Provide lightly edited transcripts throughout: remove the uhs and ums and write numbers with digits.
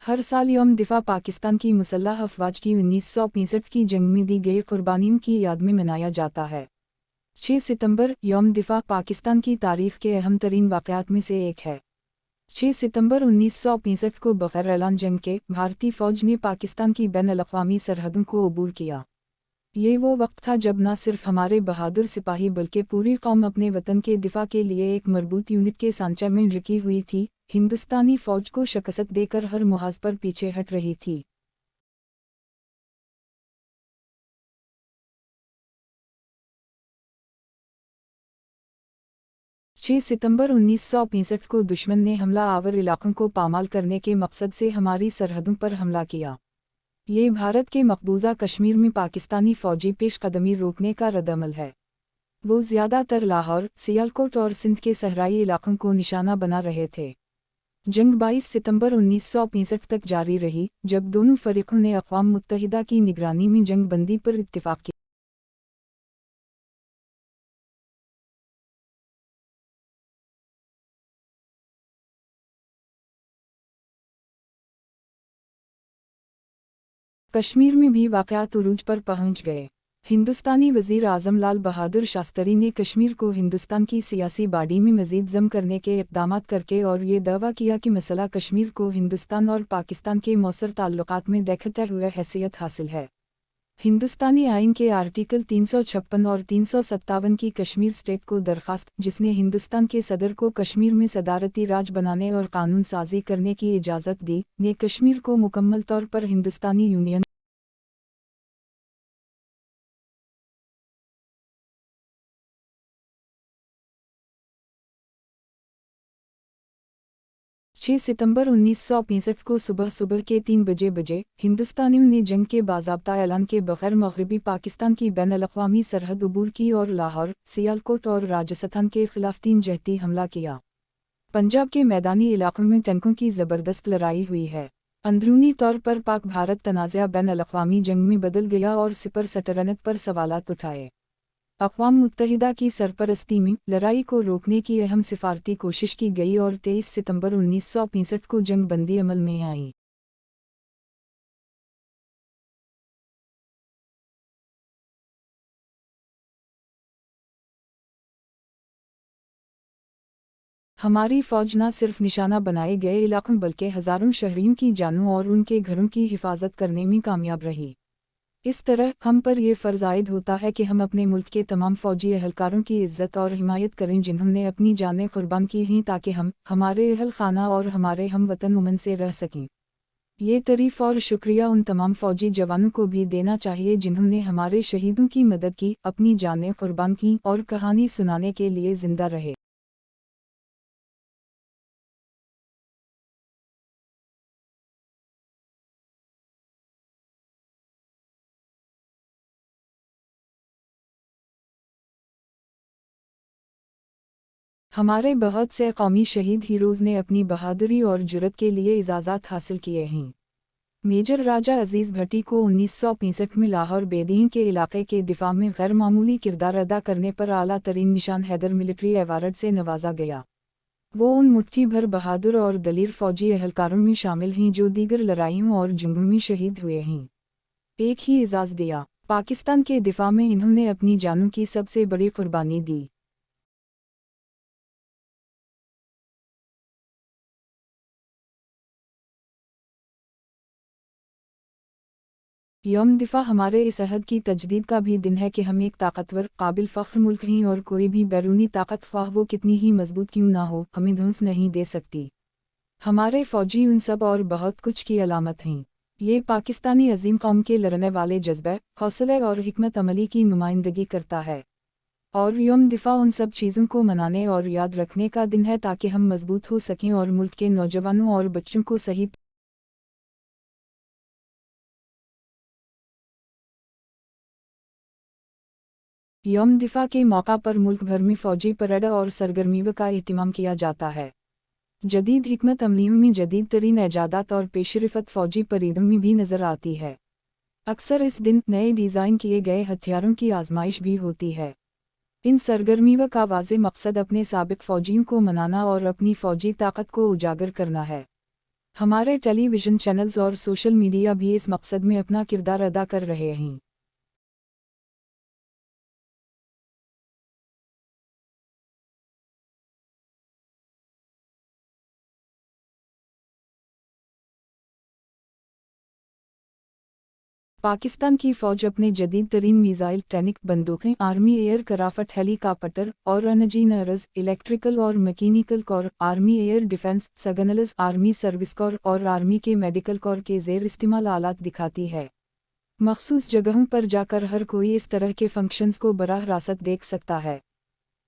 हर साल यौम दिफा पाकिस्तान की मुसल्लह अफवाज की 1965 की जंग में दी गई कुर्बानियों की याद में मनाया जाता है। 6 सितंबर यौम दिफा पाकिस्तान की तारीख के अहम तरीन वाक़यात में से एक है। 6 सितंबर 1965 को बग़ैर ऐलान जंग के भारतीय फ़ौज ने पाकिस्तान की बैन-अल-अक़वामी सरहदों को अबूर किया। ये वो वक्त था जब न सिर्फ हमारे बहादुर सिपाही बल्कि पूरी कौम अपने वतन के दिफा के लिए एक मजबूत यूनिट के सांचे में रुकी हुई थी। हिंदुस्तानी फ़ौज को शिकस्त देकर हर मुहाज पर पीछे हट रही थी। 6 सितंबर 1965 को दुश्मन ने हमला आवर इलाकों को पामाल करने के मकसद से हमारी सरहदों पर हमला किया। ये भारत के मकबूजा कश्मीर में पाकिस्तानी फ़ौजी पेशकदमी रोकने का रद्दअमल है। वो ज़्यादातर लाहौर, सियालकोट और सिंध के सहराई इलाकों को निशाना बना रहे थे। जंग 22 सितंबर 1965 तक जारी रही, जब दोनों फरीकों ने अक़वाम मुत्तहिदा की निगरानी में जंग बंदी पर इत्तिफ़ाक़ किया। कश्मीर में भी वाक़यात उरूज पर पहुंच गए। हिंदुस्तानी वज़ीर आज़म लाल बहादुर शास्त्री ने कश्मीर को हिंदुस्तान की सियासी बाड़ी में मज़ीद जम करने के इक़दामात करके और ये दावा किया कि मसला कश्मीर को हिंदुस्तान और पाकिस्तान के मौसर ताल्लुकात में देखते हुए हैसियत हासिल है। हिंदुस्तानी आइन के आर्टिकल 356 और 357 की कश्मीर स्टेट को दरख्वास्त, जिसने हिंदुस्तान के सदर को कश्मीर में सदारती राज बनाने और कानून साजी करने की इजाज़त दी, ने कश्मीर को मुकम्मल तौर पर हिंदुस्तानी यूनियन 6 सितंबर 1965 को सुबह के 3 बजे हिंदुस्तानियों ने जंग के बाज़ाब्ता ऐलान के बग़ैर मग़रिबी पाकिस्तान की बैन-अल-अक़वामी सरहद अबूर की और लाहौर, सियालकोट और राजस्थान के ख़िलाफ़ 3 जहती हमला किया। पंजाब के मैदानी इलाकों में टैंकों की ज़बरदस्त लड़ाई हुई है। अंदरूनी तौर पर पाक भारत तनाज़ा बैन-अल-अक़वामी जंग में बदल गया और सिपर सल्तनत पर सवालात उठाए। अक़वाम मुत्तहिदा की सरपरस्ती में लड़ाई को रोकने की अहम सिफारती कोशिश की गई और 23 सितंबर 1965 को जंग बंदी अमल में आई। हमारी फ़ौज न सिर्फ निशाना बनाए गए इलाकों बल्कि हज़ारों शहरियों की जानों और उनके घरों की हिफाजत करने में कामयाब रही। इस तरह हम पर यह फ़र्ज़ आयद होता है कि हम अपने मुल्क के तमाम फ़ौजी एहलकारों की इज़्ज़त और हिमायत करें जिन्होंने अपनी जानें क़ुर्बान की हैं ताकि हम, हमारे अहल खाना और हमारे हम वतन अमन से रह सकें। ये तारीफ़ और शुक्रिया उन तमाम फ़ौजी जवानों को भी देना चाहिए जिन्होंने हमारे शहीदों की मदद की, अपनी जानें क़ुर्बान की और कहानी सुनाने के लिए ज़िंदा रहे। हमारे बहुत से कौमी शहीद हीरोज़ ने अपनी बहादुरी और जुर्रत के लिए इजाज़ात हासिल किए हैं। मेजर राजा अजीज़ भट्टी को 1965 में लाहौर बेदीन के इलाके के दिफा में गैर मामूली किरदार अदा करने पर आला तरीन निशान हैदर मिलिट्री अवार्ड से नवाजा गया। वो उन मुट्ठी भर बहादुर और दलीर फ़ौजी एहलकारों में शामिल हैं जो दीगर लड़ाइयों और जंगों में शहीद हुए हैं। एक ही एजाज़ दिया, पाकिस्तान के दिफा में इन्होंने अपनी जानों की सबसे बड़ी कुर्बानी दी। यौम दिफा हमारे इस अहद की तजदीद का भी दिन है कि हम एक ताकतवर, काबिल फ़ख्र मुल्क हैं और कोई भी बैरूनी ताकत ख्वाह वो कितनी ही मजबूत क्यों ना हो, हमें धुंस नहीं दे सकती। हमारे फ़ौजी उन सब और बहुत कुछ की अलामत हैं। ये पाकिस्तानी अजीम कौम के लड़ने वाले जज्बे, हौसले और हिकमत अमली की नुमाइंदगी करता है। और यौम दिफा उन सब चीज़ों को मनाने और याद रखने का दिन है ताकि हम मजबूत हो सकें और मुल्क के नौजवानों और बच्चों को सही यौम दिफा के मौका पर मुल्क भर में फ़ौजी परेड और सरगर्मियों का एहतमाम किया जाता है। जदीद हिकमत अमलियों में जदीद तरीन ऐजादात और पेशरफ़त फ़ौजी परेडों में भी नज़र आती है। अक्सर इस दिन नए डिज़ाइन किए गए हथियारों की आजमाइश भी होती है। इन सरगर्मियों का वाज़ेह मकसद अपने साबिक़ फ़ौजियों को मनाना और अपनी फ़ौजी ताकत को उजागर करना है। हमारे टेलीविज़न चैनल्स और सोशल मीडिया भी इस मकसद में अपना किरदार अदा कर रहे हैं। पाकिस्तान की फ़ौज अपने जदीद तरीन मिसाइल टैनिक बंदूकें, आर्मी एयर क्राफ्ट हेलीकॉप्टर और इंजीनियर्स, इलेक्ट्रिकल और mechanical core, army air defence, signals, army service corps और आर्मी के मेडिकल कोर के ज़ेर इस्तेमाल आलात दिखाती है। मखसूस जगहों पर जाकर हर कोई इस तरह के फंक्शंस को बराह रास्त देख सकता है।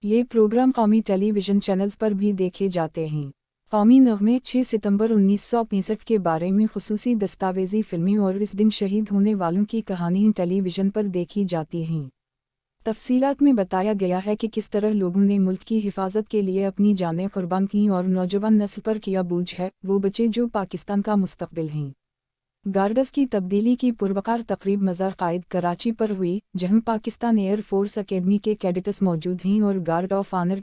ये प्रोग्राम कौमी टेलीविज़न चैनल्स पर भी देखे जाते हैं। कौमी नगमे 6 सितंबर 1965 के बारे में खुसूसी दस्तावेज़ी फिल्में और इस दिन शहीद होने वालों की कहानियाँ टेलीविज़न पर देखी जाती हैं। तफसीलात में बताया गया है कि किस तरह लोगों ने मुल्क की हिफाजत के लिए अपनी जानें कुर्बान की और नौजवान नस्ल पर किया बोझ है वो बच्चे जो पाकिस्तान का मुस्तकबिल हैं। गार्ड्स की तब्दीली की पुरवकार तकरीब मज़ार कायद कराची पर हुई, जहां पाकिस्तान एयर फोर्स अकेडमी के कैडेट्स मौजूद हैं और गार्ड ऑफ ऑनर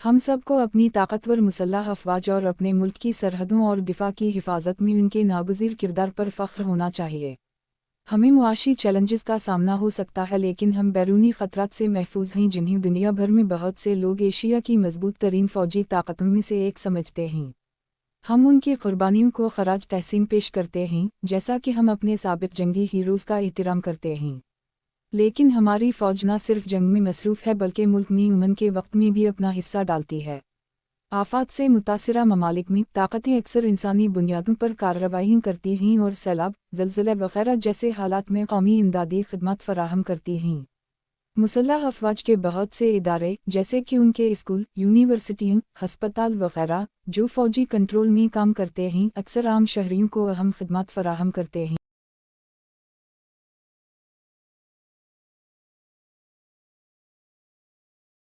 हम सबको अपनी ताकतवर मुसल्लह अफवाज और अपने मुल्क की सरहदों और दिफा की हिफाजत में उनके नागुज़ीर किरदार पर फ़ख्र होना चाहिए। हमें मुआशी चैलेंजेस का सामना हो सकता है, लेकिन हम बैरूनी ख़तरात से महफूज हैं जिन्हें दुनिया भर में बहुत से लोग एशिया की मजबूत तरीन फ़ौजी ताकतों में से एक समझते हैं। हम उनकी कुर्बानियों को खराज तहसीन पेश करते हैं, जैसा कि हम अपने साबिक़ जंगी हीरोज़ का एहतराम करते हैं। लेकिन हमारी फ़ौज न सिर्फ जंग में मसरूफ़ है बल्कि मुल्क में अमन के वक्त में भी अपना हिस्सा डालती है। आफात से मुतासिरा ममालिक में ताकतें अक्सर इंसानी बुनियादों पर कार्रवाई करती हैं और सैलाब, ज़लज़ले वगैरह जैसे हालात में कौमी इमदादी खिदमत फराहम करती हैं। मुसल्लह अफवाज के बहुत से इदारे, जैसे कि उनके स्कूल, यूनिवर्सिटियाँ, हस्पताल वगैरह, जो फ़ौजी कंट्रोल में काम करते हैं, अक्सर आम शहरियों को अहम खिदमत फराहम करते हैं।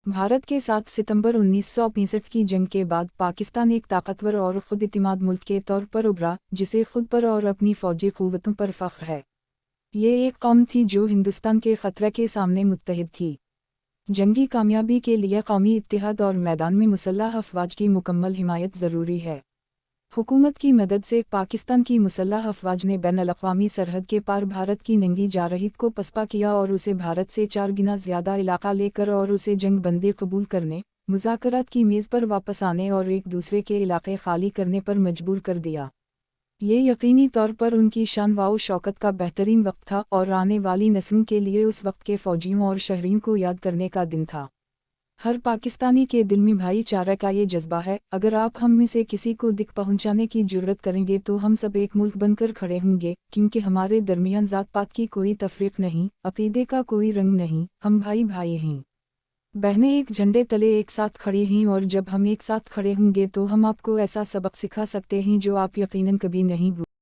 भारत के 7 सितंबर 1965 की जंग के बाद पाकिस्तान एक ताकतवर और खुद इत्मीनाद मुल्क के तौर पर उभरा, जिसे खुद पर और अपनी फ़ौजी क़ुव्वतों पर फ़ख्र है। ये एक कौम थी जो हिंदुस्तान के ख़तरे के सामने मुत्तहिद थी। जंगी कामयाबी के लिए कौमी इत्तेहाद और मैदान में मुसल्लह अफवाज की मुकम्मल हिमायत ज़रूरी है। हुकूमत की मदद से पाकिस्तान की मुसल्लह अफवाज ने बैन-अल-अक़वामी सरहद के पार भारत की नंगी जारहीत को पसपा किया और उसे भारत से 4 गुना ज़्यादा इलाका लेकर और उसे जंग बंदी कबूल करने, मुज़ाकरात की मेज़ पर वापस आने और एक दूसरे के इलाके खाली करने पर मजबूर कर दिया। ये यकीनी तौर पर उनकी शान व शौकत का बेहतरीन वक्त था और आने वाली नस्लों के लिए उस वक्त के फ़ौजियों और शहरियों को याद करने का दिन था। हर पाकिस्तानी के दिल में भाईचारे का ये जज्बा है। अगर आप हम में से किसी को दिक पहुंचाने की जुर्रत करेंगे तो हम सब एक मुल्क बनकर खड़े होंगे, क्योंकि हमारे दरमियान ज़ात पात की कोई तफरीक नहीं, अकीदे का कोई रंग नहीं, हम भाई भाई हैं। बहनें एक झंडे तले एक साथ खड़ी हैं और जब हम एक साथ खड़े होंगे तो हम आपको ऐसा सबक सिखा सकते हैं जो आप यकीनन कभी नहीं भूलेंगे।